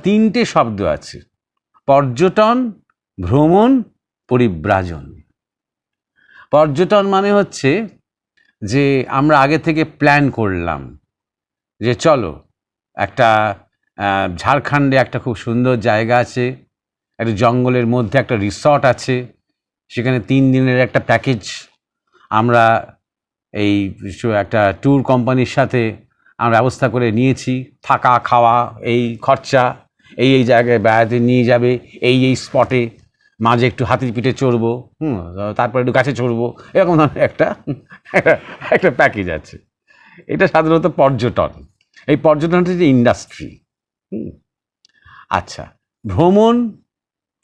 তিনটে শব্দ আছে: পর্যটন, ভ্রমণ, পরিব্রাজন। পর্যটন মানে হচ্ছে যে আমরা আগে থেকে প্ল্যান করলাম যে চলো একটা ঝাড়খণ্ডে একটা খুব সুন্দর জায়গা আছে, একটা জঙ্গলের মধ্যে একটা রিসর্ট আছে, সেখানে 3 দিনের একটা প্যাকেজ আমরা এই একটা ট্যুর কোম্পানির সাথে আমরা ব্যবস্থা করে নিয়েছি। থাকা খাওয়া এই খরচা, এই জায়গায় বেড়াতে নিয়ে যাবে, এই স্পটে, মাঝে একটু হাতির পিঠে চড়বো, তারপরে একটু গাছে চড়বো, এরকম ধরনের একটা প্যাকেজ আছে। এটা সাধারণত পর্যটন। এই পর্যটনটা যে ইন্ডাস্ট্রি। আচ্ছা, ভ্রমণ,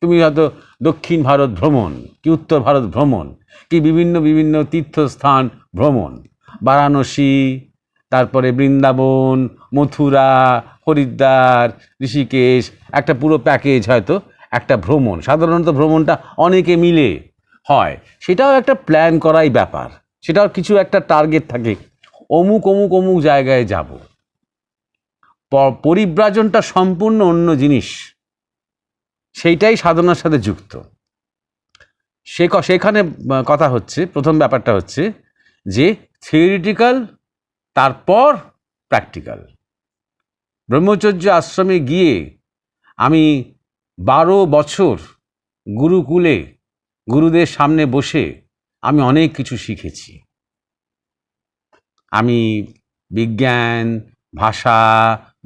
তুমি হয়তো দক্ষিণ ভারত ভ্রমণ, কি উত্তর ভারত ভ্রমণ, কি বিভিন্ন বিভিন্ন তীর্থস্থান ভ্রমণ, বারাণসী, তারপরে বৃন্দাবন, মথুরা, হরিদ্বার, ঋষিকেশ, একটা পুরো প্যাকেজ হয়তো একটা ভ্রমণ। সাধারণত ভ্রমণটা অনেকে মিলে হয়, সেটাও একটা প্ল্যান করাই ব্যাপার, সেটাও কিছু একটা টার্গেট থাকে, অমুক অমুক অমুক জায়গায় যাব। পরিব্রাজনটা সম্পূর্ণ অন্য জিনিস, সেইটাই সাধনার সাথে যুক্ত। সেখানে কথা হচ্ছে, প্রথম ব্যাপারটা হচ্ছে যে থিওরিটিক্যাল, তারপর প্র্যাকটিক্যাল। ব্রহ্মচর্য আশ্রমে গিয়ে আমি 12 বছর গুরুকুলে গুরুদের সামনে বসে আমি অনেক কিছু শিখেছি। আমি বিজ্ঞান, ভাষা,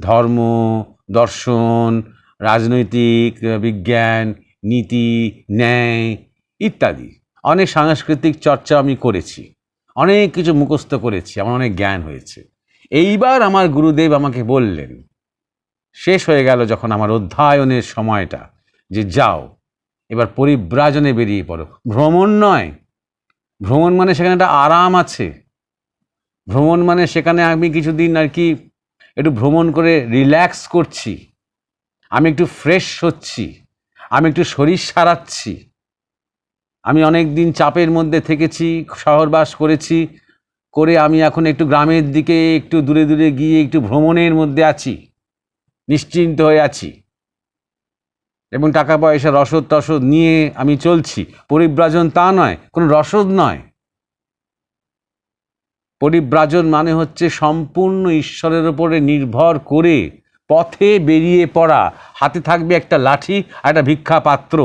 ধর্ম, দর্শন, রাজনৈতিক বিজ্ঞান, নীতি, ন্যায় ইত্যাদি অনেক সাংস্কৃতিক চর্চা আমি করেছি, অনেক কিছু মুখস্থ করেছি, আমার অনেক জ্ঞান হয়েছে। এইবার আমার গুরুদেব আমাকে বললেন, শেষ হয়ে গেল যখন আমার অধ্যয়নের সময়টা, যে যাও এবার পরিব্রাজনে বেরিয়ে পড়ো। ভ্রমণ নয়, ভ্রমণ মানে সেখানে একটা আরাম আছে, ভ্রমণ মানে সেখানে আমি কিছুদিন আর কি একটু ভ্রমণ করে রিল্যাক্স করছি, আমি একটু ফ্রেশ হচ্ছি, আমি একটু শরীর সারাচ্ছি। আমি অনেক দিন চাপের মধ্যে থেকেছি, শহরবাস করেছি, করে আমি এখন একটু গ্রামের দিকে একটু দূরে দূরে গিয়ে একটু ভ্রমণের মধ্যে আছি, নিশ্চিন্ত হয়ে আছি, এবং টাকা পয়সা রসদ টসদ নিয়ে আমি চলছি। পরিব্রাজন তা নয়, কোনো রসদ নয়। পরিব্রাজন মানে হচ্ছে সম্পূর্ণ ঈশ্বরের উপরে নির্ভর করে পথে বেরিয়ে পড়া। হাতে থাকবে একটা লাঠি আর একটা ভিক্ষা পাত্র,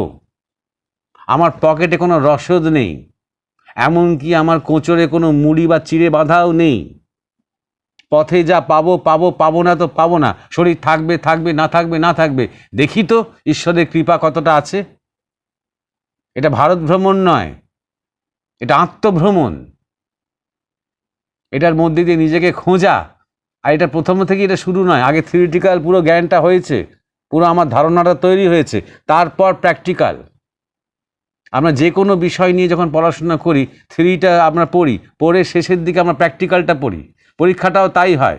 আমার পকেটে কোনো রসদ নেই, এমনকি আমার কোঁচরে কোনো মুড়ি বা চিড়ে বাঁধাও নেই। পথে যা পাবো পাবো, পাবো না তো পাবো না, শরীর থাকবে থাকবে, না থাকবে না থাকবে। দেখি তো ঈশ্বরের কৃপা কতটা আছে। এটা ভারত ভ্রমণ নয়, এটা আত্মভ্রমণ। এটার মধ্যে দিয়ে নিজেকে খোঁজা। আর এটা প্রথম থেকেই এটা শুরু নয়, আগে থিওরিটিক্যাল পুরো জ্ঞানটা হয়েছে, পুরো আমার ধারণাটা তৈরি হয়েছে, তারপর প্র্যাকটিক্যাল। আমরা যে কোনো বিষয় নিয়ে যখন পড়াশোনা করি, থিওরিটা আমরা পড়ি, পড়ে শেষের দিকে আমরা প্র্যাকটিক্যালটা পড়ি। পরীক্ষাটাও তাই হয়,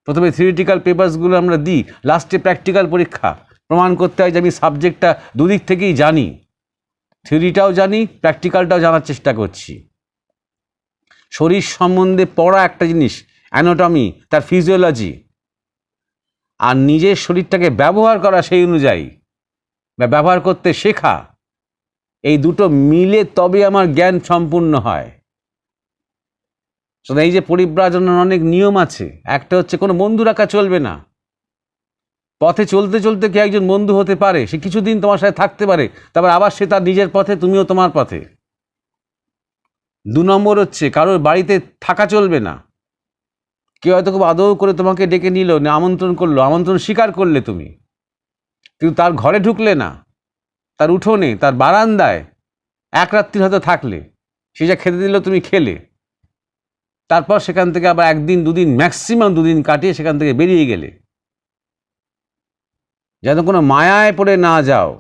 প্রথমে থিওরিটিক্যাল পেপারসগুলো আমরা দিই, লাস্টে প্র্যাকটিক্যাল পরীক্ষা। প্রমাণ করতে হয় যে আমি সাবজেক্টটা দুদিক থেকেই জানি, থিওরিটাও জানি, প্র্যাকটিক্যালটাও জানার চেষ্টা করছি। শরীর সম্বন্ধে পড়া একটা জিনিস, অ্যানাটমি, তার ফিজিওলজি, আর নিজের শরীরটাকে ব্যবহার করা সেই অনুযায়ী, বা ব্যবহার করতে শেখা, এই দুটো মিলে তবে আমার জ্ঞান সম্পূর্ণ হয়। এই যে পরিব্রাজনের অনেক নিয়ম আছে। একটা হচ্ছে কোনো বন্ধু রাখা চলবে না। পথে চলতে চলতে কে একজন বন্ধু হতে পারে, সে কিছুদিন তোমার সাথে থাকতে পারে, তারপর আবার সে তার নিজের পথে, তুমিও তোমার পথে। 2 নম্বর হচ্ছে কারোর বাড়িতে থাকা চলবে না। কেউ হয়তো খুব আদর করে তোমাকে ডেকে নিল, আমন্ত্রণ করলো, আমন্ত্রণ স্বীকার করলে তুমি, কিন্তু তার ঘরে ঢুকলে না, তার উঠোনে, তার বারান্দায় এক রাত্রি হয়তো থাকলে, সে যা খেতে দিল তুমি খেলে, তারপর সেখান থেকে আবার 1 দিন 2 দিন, ম্যাক্সিমাম 2 দিন কাটিয়ে সেখান থেকে বেরিয়ে গেলে, যেন কোনো মায়ায় পড়ে না যাও।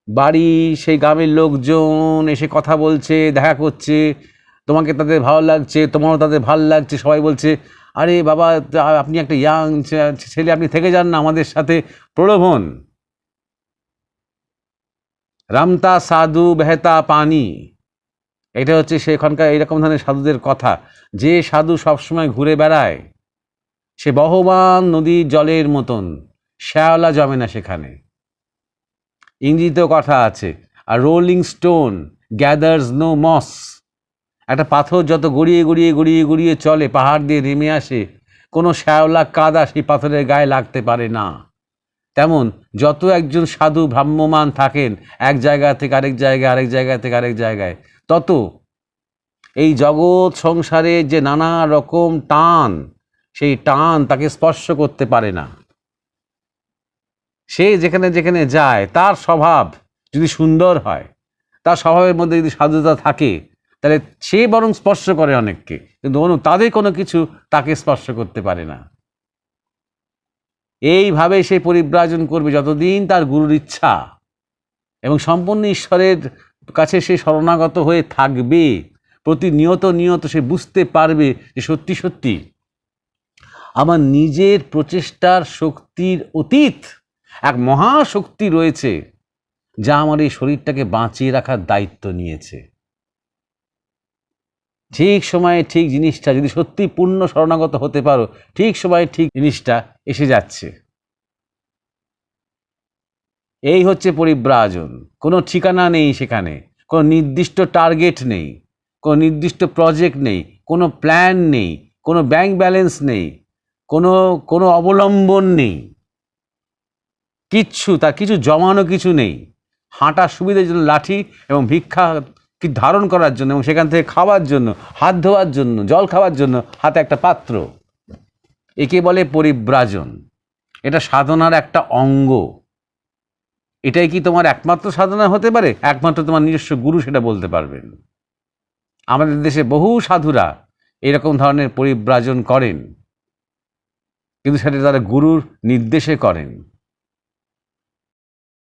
বাড়ি, সেই গ্রামের লোকজন এসে কথা বলছে, দেখা করছে, তোমাকে তাদের ভালো লাগছে, তোমারও তাদের ভালো লাগছে, সবাই বলছে আরে বাবা আপনি একটা ইয়াং ছেলে, আপনি থেকে যান না আমাদের সাথে। প্রলোভন। রামতা সাধু বেহতা পানি, এটা হচ্ছে সেখানকার এইরকম ধরনের সাধুদের কথা। যে সাধু সবসময় ঘুরে বেড়ায়, সে বহমান নদীর জলের মতন, শ্যাওলা জমে না সেখানে। ইংরেজিতেও কথা আছে, আর rolling stone gathers no moss. একটা পাথর যত গড়িয়ে গড়িয়ে গড়িয়ে গড়িয়ে চলে, পাহাড় দিয়ে নেমে আসে, কোনো শ্যাওলা কাদা সেই পাথরের গায়ে লাগতে পারে না। তেমন যত একজন সাধু ভ্রাম্যমান থাকেন এক জায়গা থেকে আরেক জায়গায়, আরেক জায়গা থেকে আরেক জায়গায়, তত এই জগৎ সংসারে যে নানা রকম টান, সেই টান তাকে স্পর্শ করতে পারে না। সে যেখানে যেখানে যায় তার স্বভাব যদি সুন্দর হয়, তার স্বভাবের মধ্যে যদি সাধুতা থাকে, তাহলে সে বরং স্পর্শ করে অনেককে, কিন্তু তাদের কোনো কিছু তাকে স্পর্শ করতে পারে না। এইভাবে সে পরিব্রাজন করবে যতদিন তার গুরুর ইচ্ছা, এবং সম্পূর্ণ ঈশ্বরের কাছে সে শরণাগত হয়ে থাকবে। প্রতিনিয়ত নিয়ত সে বুঝতে পারবে যে সত্যি সত্যি আমার নিজের প্রচেষ্টার শক্তির অতীত এক মহাশক্তি রয়েছে, যা আমার এই শরীরটাকে বাঁচিয়ে রাখার দায়িত্ব নিয়েছে। ঠিক সময়ে ঠিক জিনিসটা যদি সত্যি পূর্ণ শরণাগত হতে পারো, ঠিক সময়ে ঠিক জিনিসটা এসে যাচ্ছে। এই হচ্ছে পরিব্রাজন। কোনো ঠিকানা নেই সেখানে, কোনো নির্দিষ্ট টার্গেট নেই, কোনো নির্দিষ্ট প্রজেক্ট নেই, কোনো প্ল্যান নেই, কোনো ব্যাংক ব্যালেন্স নেই, কোনো কোনো অবলম্বন নেই, কিচ্ছু, তার কিছু জমানো কিছু নেই। হাঁটার সুবিধার জন্য লাঠি এবং ভিক্ষা কি ধারণ করার জন্য, এবং সেখান থেকে খাওয়ার জন্য, হাত ধোয়ার জন্য, জল খাওয়ার জন্য হাতে একটা পাত্র। একে বলে পরিব্রাজন। এটা সাধনার একটা অঙ্গ। এটাই কি তোমার একমাত্র সাধনা হতে পারে? একমাত্র তোমার নিজস্ব গুরু সেটা বলতে পারবেন। আমাদের দেশে বহু সাধুরা এরকম ধরনের পরিব্রাজন করেন, কিন্তু সেটা তারা গুরুর নির্দেশে করেন।